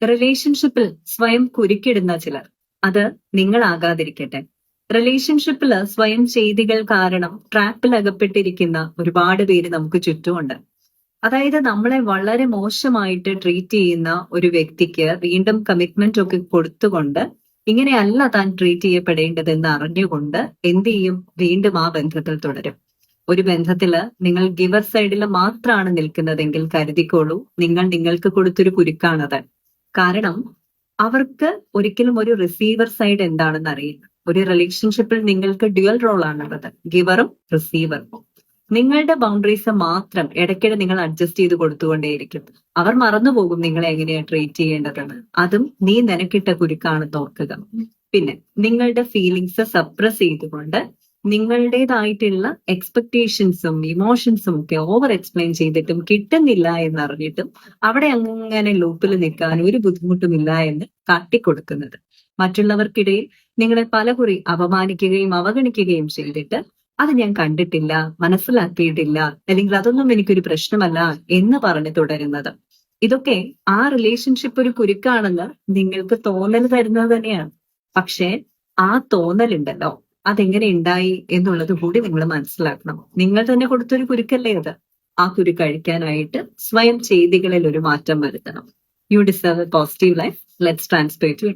റിലേഷൻഷിപ്പിൽ സ്വയം കുരുക്കിടുന്ന ചിലർ. അത് നിങ്ങളാകാതിരിക്കട്ടെ. റിലേഷൻഷിപ്പിൽ സ്വയം ചെയ്തികൾ കാരണം ട്രാപ്പിൽ അകപ്പെട്ടിരിക്കുന്ന ഒരുപാട് പേര് നമുക്ക് ചുറ്റുമുണ്ട്. അതായത് നമ്മളെ വളരെ മോശമായിട്ട് ട്രീറ്റ് ചെയ്യുന്ന ഒരു വ്യക്തിക്ക് വീണ്ടും കമ്മിറ്റ്മെന്റ് ഒക്കെ കൊടുത്തുകൊണ്ട് ഇങ്ങനെയല്ല താൻ ട്രീറ്റ് ചെയ്യപ്പെടേണ്ടതെന്ന് അറിഞ്ഞുകൊണ്ട് എന്ത് ചെയ്യും, വീണ്ടും ആ ബന്ധത്തിൽ തുടരും. ഒരു ബന്ധത്തില് നിങ്ങൾ ഗിവർ സൈഡിൽ മാത്രമാണ് നിൽക്കുന്നതെങ്കിൽ കരുതിക്കോളൂ, നിങ്ങൾ നിങ്ങൾക്ക് കൊടുത്തൊരു കുരുക്കാണത്. കാരണം അവർക്ക് ഒരിക്കലും ഒരു റിസീവർ സൈഡ് എന്താണെന്ന് അറിയില്ല. ഒരു റിലേഷൻഷിപ്പിൽ നിങ്ങൾക്ക് ഡ്യുവൽ റോൾ ആണുള്ളത്, ഗിവറും റിസീവറും. നിങ്ങളുടെ ബൗണ്ടറീസ് മാത്രം ഇടയ്ക്കിടെ നിങ്ങൾ അഡ്ജസ്റ്റ് ചെയ്ത് കൊടുത്തുകൊണ്ടേയിരിക്കും. അവർ മറന്നുപോകും നിങ്ങളെ എങ്ങനെയാണ് ട്രീറ്റ് ചെയ്യേണ്ടതെന്ന്. അതും നീ നിനക്കിട്ട കുരുക്കാണെന്ന് ഓർക്കുക. പിന്നെ നിങ്ങളുടെ ഫീലിങ്സ് സപ്രസ് ചെയ്തുകൊണ്ട് നിങ്ങളുടേതായിട്ടുള്ള എക്സ്പെക്ടേഷൻസും ഇമോഷൻസും ഒക്കെ ഓവർ എക്സ്പ്ലെയിൻ ചെയ്തിട്ടും കിട്ടുന്നില്ല എന്നറിഞ്ഞിട്ടും അവിടെ അങ്ങനെ ലൂപ്പിൽ നിൽക്കാൻ ഒരു ബുദ്ധിമുട്ടുമില്ല എന്ന് കാട്ടിക്കൊടുക്കുന്നത്. മറ്റുള്ളവർക്കിടയിൽ നിങ്ങളെ പലകുറി അപമാനിക്കുകയും അവഗണിക്കുകയും ചെയ്തിട്ട് അത് ഞാൻ കണ്ടിട്ടില്ല, മനസ്സിലാക്കിയിട്ടില്ല, അല്ലെങ്കിൽ അതൊന്നും എനിക്കൊരു പ്രശ്നമല്ല എന്ന് പറഞ്ഞ് തുടരുന്നത്. ഇതൊക്കെ ആ റിലേഷൻഷിപ്പ് ഒരു കുരുക്കാണെന്ന് നിങ്ങൾക്ക് തോന്നൽ തരുന്നത് തന്നെയാണ്. പക്ഷേ ആ തോന്നലുണ്ടല്ലോ, അതെങ്ങനെ ഉണ്ടായി എന്നുള്ളത് കൂടി നിങ്ങൾ മനസ്സിലാക്കണം. നിങ്ങൾ തന്നെ കൊടുത്തൊരു കുരുക്കല്ലേ അത്. ആ കുരുക്ക് അഴിക്കാനായിട്ട് സ്വയം ചെയ്തികളിൽ ഒരു മാറ്റം വരുത്തണം. You deserve a positive life. Let's transfer to